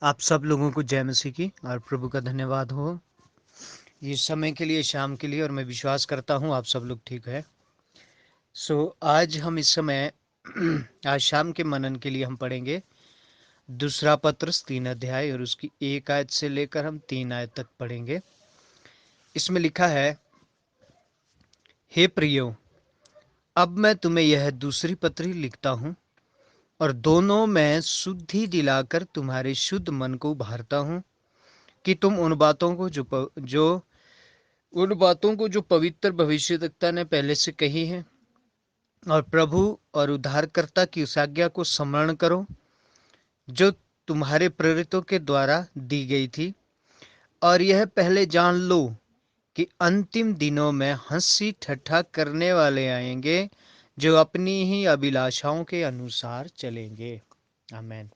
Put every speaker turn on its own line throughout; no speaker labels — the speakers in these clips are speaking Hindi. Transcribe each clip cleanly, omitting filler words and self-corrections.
आप सब लोगों को जय मसीह की और प्रभु का धन्यवाद हो ये समय के लिए, शाम के लिए। और मैं विश्वास करता हूँ आप सब लोग ठीक है। आज हम इस समय आज शाम के मनन के लिए हम पढ़ेंगे दूसरा पत्रस 3 अध्याय और उसकी 1 आयत से लेकर हम 3 आयत तक पढ़ेंगे। इसमें लिखा है, हे प्रियो, अब मैं तुम्हें यह दूसरी पत्री लिखता हूँ और दोनों में शुद्धि दिलाकर तुम्हारे शुद्ध मन को उभारता हूँ कि तुम उन बातों को जो पवित्र भविष्यद्वक्ता ने पहले से कही है और प्रभु और उद्धारकर्ता की उस आज्ञा को स्मरण करो जो तुम्हारे प्रेरितों के द्वारा दी गई थी। और यह पहले जान लो कि अंतिम दिनों में हंसी ठट्ठा करने वाले आएंगे जो अपनी ही अभिलाषाओं के अनुसार चलेंगे। आमेन।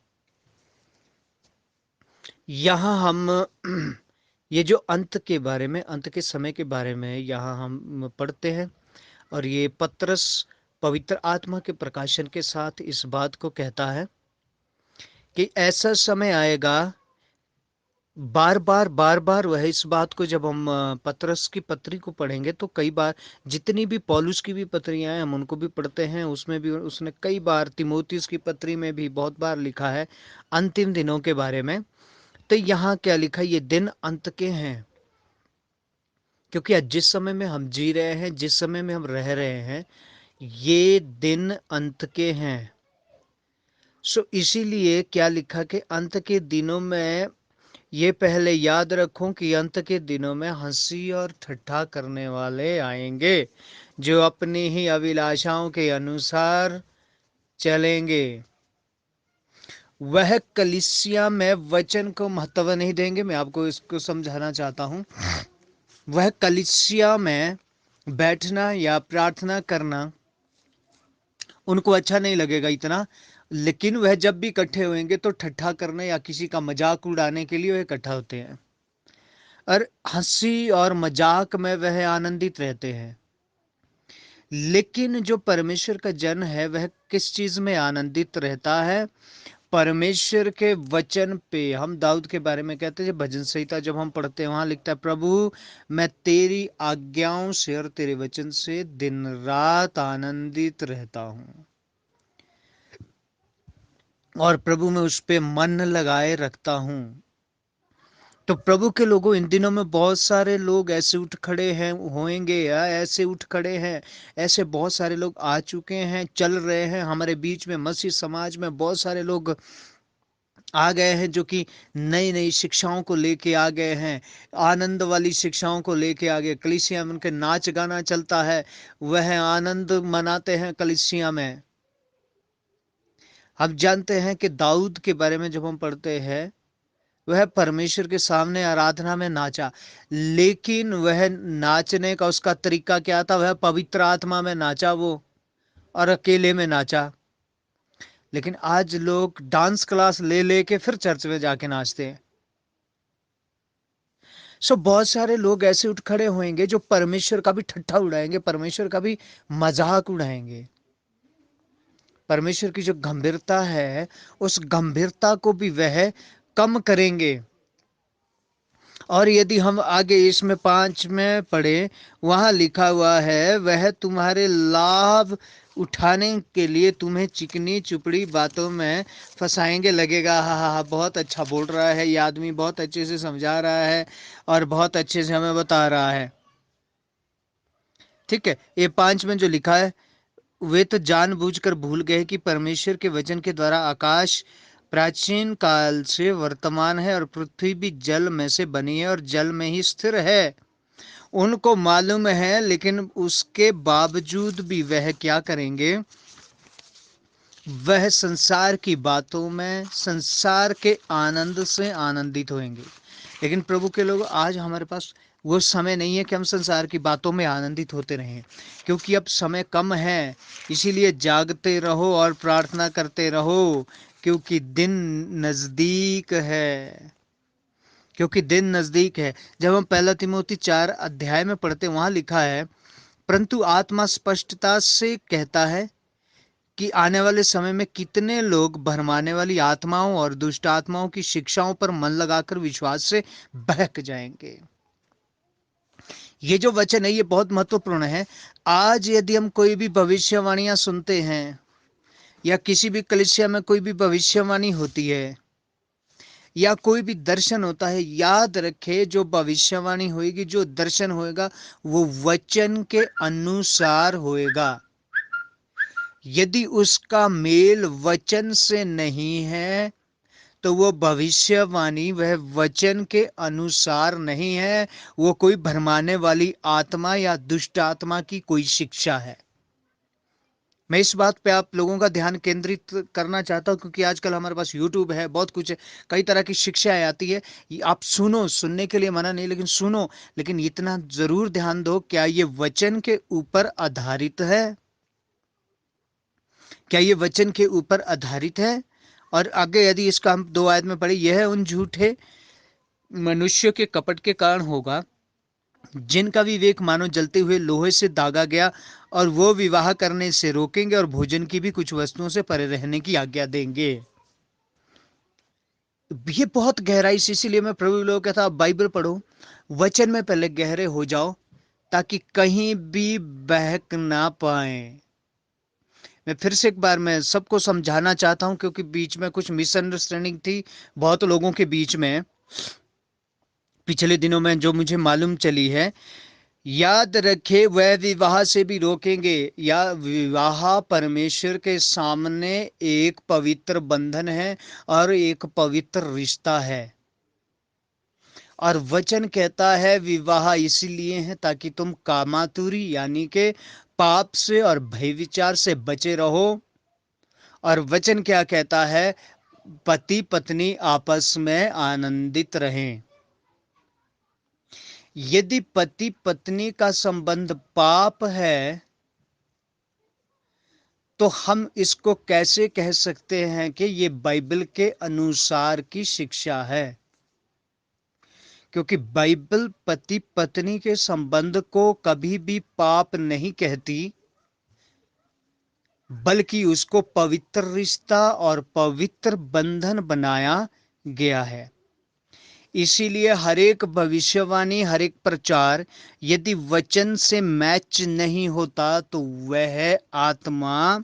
यहाँ हम ये जो अंत के समय के बारे में यहाँ हम पढ़ते हैं और ये पत्रस पवित्र आत्मा के प्रकाशन के साथ इस बात को कहता है कि ऐसा समय आएगा। बार बार वह इस बात को जब हम पत्रस की पत्री को पढ़ेंगे तो कई बार, जितनी भी पौलुस की भी पत्रियां हैं हम उनको भी पढ़ते हैं, उसमें भी उसने कई बार तीमुथियुस की पत्री में भी बहुत बार लिखा है अंतिम दिनों के बारे में। तो यहाँ क्या लिखा, ये दिन अंत के हैं। क्योंकि आज जिस समय में हम जी रहे हैं, जिस समय में हम रह रहे हैं, ये दिन अंत के हैं। इसीलिए क्या लिखा कि अंत के दिनों में ये पहले याद रखो कि अंत के दिनों में हंसी और ठट्ठा करने वाले आएंगे जो अपनी ही अभिलाषाओं के अनुसार चलेंगे। वह कलीसिया में वचन को महत्व नहीं देंगे। मैं आपको इसको समझाना चाहता हूं। वह कलीसिया में बैठना या प्रार्थना करना उनको अच्छा नहीं लगेगा इतना, लेकिन वह जब भी इकट्ठे होंगे तो ठट्ठा करने या किसी का मजाक उड़ाने के लिए वह इकट्ठा होते हैं और हंसी और मजाक में वह आनंदित रहते हैं। लेकिन जो परमेश्वर का जन है वह किस चीज में आनंदित रहता है? परमेश्वर के वचन पे। हम दाऊद के बारे में कहते हैं, भजन संहिता जब हम पढ़ते हैं वहां लिखता है, प्रभु मैं तेरी आज्ञाओं से और तेरे वचन से दिन रात आनंदित रहता हूं और प्रभु मैं उस पे मन लगाए रखता हूं। तो प्रभु के लोगों, इन दिनों में बहुत सारे लोग ऐसे उठ खड़े हैं, होंगे या ऐसे उठ खड़े हैं, ऐसे बहुत सारे लोग आ चुके हैं, चल रहे हैं हमारे बीच में। मसीह समाज में बहुत सारे लोग आ गए हैं जो कि नई नई शिक्षाओं को लेके आ गए हैं, आनंद वाली शिक्षाओं को लेके आ गए। कलीसिया में उनके नाच गाना चलता है, वह आनंद मनाते हैं कलीसिया में। हम जानते हैं कि दाऊद के बारे में जब हम पढ़ते हैं, वह परमेश्वर के सामने आराधना में नाचा, लेकिन वह नाचने का उसका तरीका क्या था? वह पवित्र आत्मा में नाचा वो, और अकेले में नाचा। लेकिन आज लोग डांस क्लास ले लेके फिर चर्च में जाके नाचते हैं। बहुत सारे लोग ऐसे उठ खड़े होंगे जो परमेश्वर का भी ठट्ठा उड़ाएंगे, परमेश्वर का भी मजाक उड़ाएंगे। परमेश्वर की जो गंभीरता है उस गंभीरता को भी वह कम करेंगे। और यदि हम आगे इसमें 5 में पढ़े, वहां लिखा हुआ है, वह तुम्हारे लाभ उठाने के लिए तुम्हें चिकनी चुपड़ी बातों में फंसाएंगे। लगेगा हा हा हा, बहुत अच्छा बोल रहा है ये आदमी, बहुत अच्छे से समझा रहा है और बहुत अच्छे से हमें बता रहा है। ठीक है, ये 5 में जो लिखा है, वे तो जानबूझकर भूल गए कि परमेश्वर के वचन के द्वारा आकाश प्राचीन काल से वर्तमान है और पृथ्वी भी जल में से बनी है और जल में ही स्थिर है। उनको मालूम है, लेकिन उसके बावजूद भी वह क्या करेंगे? वह संसार की बातों में, संसार के आनंद से आनंदित होंगे। लेकिन प्रभु के लोग, आज हमारे पास वो समय नहीं है कि हम संसार की बातों में आनंदित होते रहें, क्योंकि अब समय कम है। इसीलिए जागते रहो और प्रार्थना करते रहो, क्योंकि दिन नजदीक है। क्योंकि दिन नजदीक है। जब हम 1 तीमुथी 4 अध्याय में पढ़ते, वहां लिखा है, परंतु आत्मा स्पष्टता से कहता है कि आने वाले समय में कितने लोग भरमाने वाली आत्माओं और दुष्ट आत्माओं की शिक्षाओं पर मन लगाकर विश्वास से बहक जाएंगे। ये जो वचन है ये बहुत महत्वपूर्ण है। आज यदि हम कोई भी भविष्यवाणियां सुनते हैं या किसी भी कलीसिया में कोई भी भविष्यवाणी होती है या कोई भी दर्शन होता है, याद रखे जो भविष्यवाणी होगी, जो दर्शन होएगा, वो वचन के अनुसार होएगा। यदि उसका मेल वचन से नहीं है तो वो भविष्यवाणी वह वचन के अनुसार नहीं है, वो कोई भरमाने वाली आत्मा या दुष्ट आत्मा की कोई शिक्षा है। मैं इस बात पे आप लोगों का ध्यान केंद्रित करना चाहता हूं, क्योंकि आजकल हमारे पास यूट्यूब है, बहुत कुछ है, कई तरह की शिक्षाएं आती है। आप सुनो, सुनने के लिए मना नहीं, लेकिन सुनो, लेकिन इतना जरूर ध्यान दो, क्या ये वचन के ऊपर आधारित है? क्या ये वचन के ऊपर आधारित है? और आगे यदि इसका हम 2 आयत में पढ़े, यह उन झूठे मनुष्य के कपट के कारण होगा जिनका विवेक मानो जलते हुए लोहे से दागा गया, और वो विवाह करने से रोकेंगे और भोजन की भी कुछ वस्तुओं से परे रहने की आज्ञा देंगे। ये बहुत गहराई से, इसीलिए मैं प्रभु लोगों कहता हूं, बाइबल पढ़ो, वचन में पहले गहरे हो जाओ, ताकि कहीं भी बहक ना पाए। मैं फिर से एक बार मैं सबको समझाना चाहता हूं, क्योंकि बीच में कुछ मिसअंडरस्टैंडिंग थी बहुत लोगों के बीच में पिछले दिनों में, जो मुझे मालूम चली है। याद रखे, वह विवाह से भी रोकेंगे, या विवाह परमेश्वर के सामने एक पवित्र बंधन है और एक पवित्र रिश्ता है। और वचन कहता है विवाह इसलिए है ताकि तुम कामातुरी यानी के पाप से और भय विचार से बचे रहो। और वचन क्या कहता है? पति पत्नी आपस में आनंदित रहें। यदि पति पत्नी का संबंध पाप है तो हम इसको कैसे कह सकते हैं कि ये बाइबल के अनुसार की शिक्षा है? क्योंकि बाइबल पति पत्नी के संबंध को कभी भी पाप नहीं कहती, बल्कि उसको पवित्र रिश्ता और पवित्र बंधन बनाया गया है। इसीलिए हर एक भविष्यवाणी, हर एक प्रचार यदि वचन से मैच नहीं होता तो वह आत्मा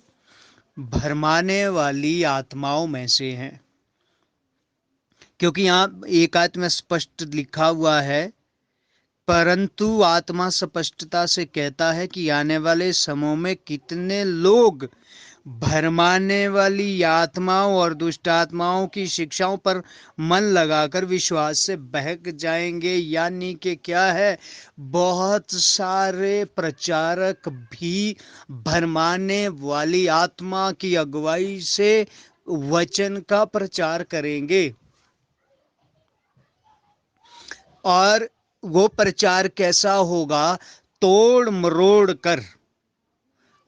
भरमाने वाली आत्माओं में से है। क्योंकि यहां एक आयत में स्पष्ट लिखा हुआ है, परंतु आत्मा स्पष्टता से कहता है कि आने वाले समय में कितने लोग भरमाने वाली आत्माओं और दुष्ट आत्माओं की शिक्षाओं पर मन लगाकर विश्वास से बहक जाएंगे। यानी कि क्या है, बहुत सारे प्रचारक भी भरमाने वाली आत्मा की अगुवाई से वचन का प्रचार करेंगे। और वो प्रचार कैसा होगा? तोड़ मरोड़ कर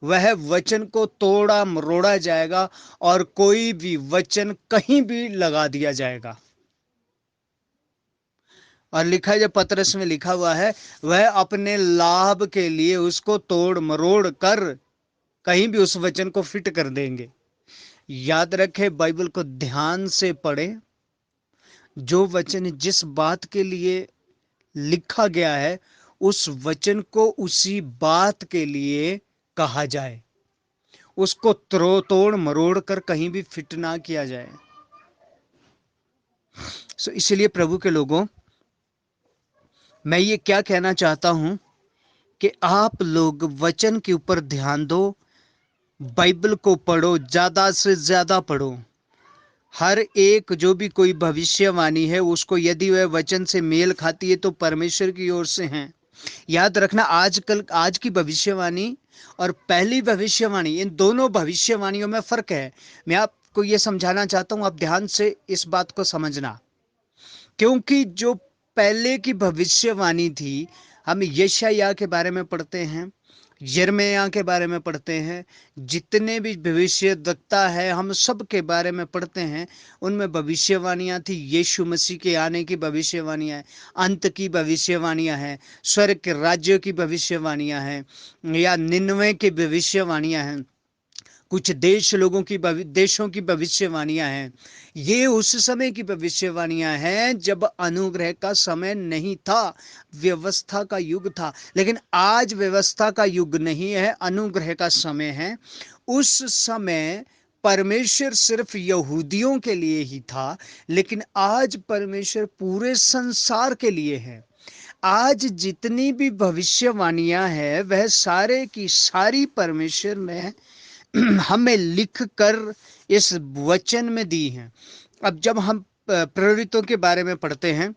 वह वचन को तोड़ा मरोड़ा जाएगा और कोई भी वचन कहीं भी लगा दिया जाएगा। और लिखा है, जब पतरस में लिखा हुआ है, वह अपने लाभ के लिए उसको तोड़ मरोड़ कर कहीं भी उस वचन को फिट कर देंगे। याद रखे, बाइबल को ध्यान से पढ़े। जो वचन जिस बात के लिए लिखा गया है, उस वचन को उसी बात के लिए कहा जाए, उसको तोड़ मरोड़ कर कहीं भी फिट ना किया जाए। इसलिए प्रभु के लोगों, मैं ये क्या कहना चाहता हूं कि आप लोग वचन के ऊपर ध्यान दो, बाइबल को पढ़ो, ज्यादा से ज्यादा पढ़ो। हर एक जो भी कोई भविष्यवाणी है, उसको यदि वह वचन से मेल खाती है तो परमेश्वर की ओर से है। याद रखना, आजकल आज की भविष्यवाणी और पहली भविष्यवाणी, इन दोनों भविष्यवाणियों में फर्क है। मैं आपको यह समझाना चाहता हूं, आप ध्यान से इस बात को समझना। क्योंकि जो पहले की भविष्यवाणी थी, हम यशायाह के बारे में पढ़ते हैं, यिर्मयाह के बारे में पढ़ते हैं, जितने भी भविष्यद्वक्ता है हम सब के बारे में पढ़ते हैं। उनमें भविष्यवाणियां थी, यीशु मसीह के आने की भविष्यवाणियां हैं, अंत की भविष्यवाणियां हैं, स्वर्ग के राज्यों की भविष्यवाणियां हैं, या निन्वे की भविष्यवाणियां हैं। कुछ देशों की भविष्यवाणियां हैं। ये उस समय की भविष्यवाणियां हैं जब अनुग्रह का समय नहीं था, व्यवस्था का युग था। लेकिन आज व्यवस्था का युग नहीं है, अनुग्रह का समय है। उस समय परमेश्वर सिर्फ यहूदियों के लिए ही था, लेकिन आज परमेश्वर पूरे संसार के लिए है। आज जितनी भी भविष्यवाणियां हैं वह सारे की सारी परमेश्वर ने हमें लिख कर इस वचन में दी हैं। अब जब हम प्रेरितों के बारे में पढ़ते हैं,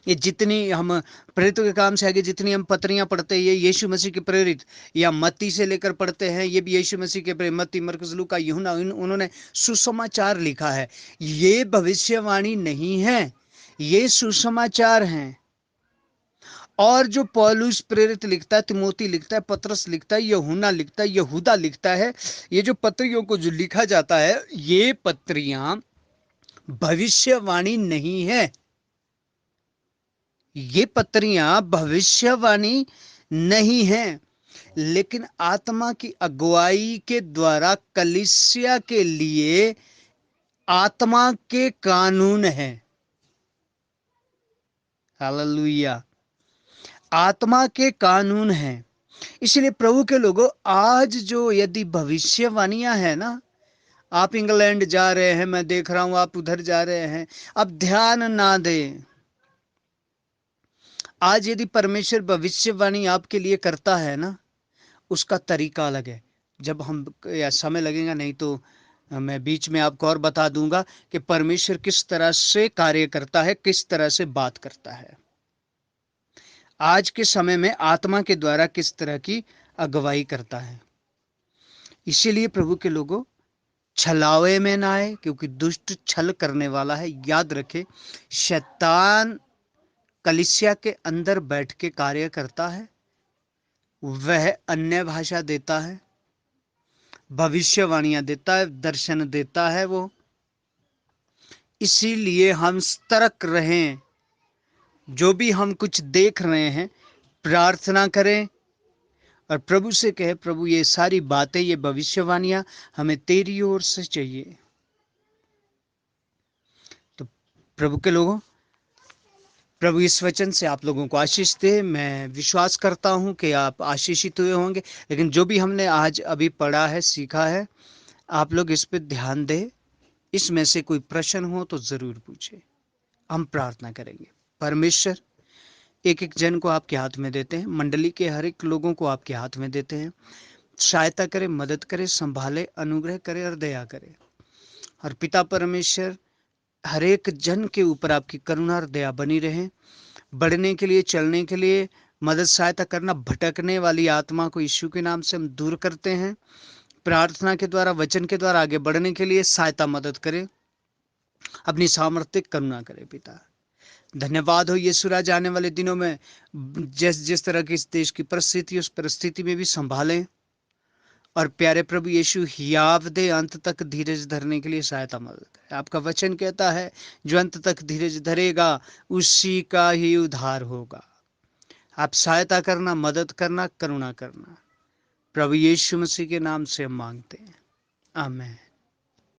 ये जितनी हम प्रेरितों के काम से आगे जितनी हम पत्रियां पढ़ते हैं, ये यीशु मसीह के प्रेरित या मत्ती से लेकर पढ़ते हैं, ये भी यीशु मसीह के प्रेरित, मत्ती, मरकुस, लूका, यूहन्ना, उन्होंने सुसमाचार लिखा है। ये भविष्यवाणी नहीं है, ये सुसमाचार हैं। और जो पौलुस प्रेरित लिखता है, तिमोथी लिखता है, पतरस लिखता है, यूहन्ना लिखता है, यहूदा लिखता है, ये जो पत्रियों को जो लिखा जाता है, ये पत्रियां भविष्यवाणी नहीं है। ये पत्रियां भविष्यवाणी नहीं है, लेकिन आत्मा की अगुवाई के द्वारा कलीसिया के लिए आत्मा के कानून है। हालेलुया। आत्मा के कानून हैं। इसलिए प्रभु के लोगों, आज जो यदि भविष्यवाणियां हैं ना, आप इंग्लैंड जा रहे हैं, मैं देख रहा हूं आप उधर जा रहे हैं, अब ध्यान ना दें। आज यदि परमेश्वर भविष्यवाणी आपके लिए करता है ना, उसका तरीका अलग है। जब हम, या समय लगेगा नहीं तो मैं बीच में आपको और बता दूंगा कि परमेश्वर किस तरह से कार्य करता है, किस तरह से बात करता है। आज के समय में आत्मा के द्वारा किस तरह की अगुवाई करता है। इसीलिए प्रभु के लोगों, छलावे में ना आए, क्योंकि दुष्ट छल करने वाला है। याद रखे, शैतान कलीसिया के अंदर बैठ के कार्य करता है। वह अन्य भाषा देता है, भविष्यवाणियां देता है, दर्शन देता है वो। इसीलिए हम सतर्क रहें। जो भी हम कुछ देख रहे हैं, प्रार्थना करें और प्रभु से कहे, प्रभु ये सारी बातें, ये भविष्यवाणियां हमें तेरी ओर से चाहिए। तो प्रभु के लोगों, प्रभु इस वचन से आप लोगों को आशीष दे। मैं विश्वास करता हूं कि आप आशीषित हुए होंगे। लेकिन जो भी हमने आज अभी पढ़ा है, सीखा है, आप लोग इस पर ध्यान दें। इसमें से कोई प्रश्न हो तो जरूर पूछे। हम प्रार्थना करेंगे। परमेश्वर, एक एक जन को आपके हाथ में देते हैं, मंडली के हर एक लोगों को आपके हाथ में देते हैं। सहायता करे, मदद करे, संभाले, अनुग्रह करे और दया करे। और पिता परमेश्वर, हर एक जन के ऊपर आपकी करुणा और दया बनी रहे। बढ़ने के लिए, चलने के लिए मदद, सहायता करना। भटकने वाली आत्मा को यीशु के नाम से हम दूर करते हैं। प्रार्थना के द्वारा, वचन के द्वारा आगे बढ़ने के लिए सहायता, मदद करे, अपनी सामर्थ्य करुणा करे। पिता, धन्यवाद हो यीशु राजा, आने वाले दिनों में जिस जिस तरह की इस देश की परिस्थिति, उस परिस्थिति में भी संभालें। और प्यारे प्रभु यीशु, हियाव दे, अंत तक धीरज धरने के लिए सहायता, मदद करे। आपका वचन कहता है, जो अंत तक धीरज धरेगा उसी का ही उद्धार होगा। आप सहायता करना, मदद करना, करुणा करना। प्रभु यीशु मसीह के नाम से हम मांगते हैं, आमीन।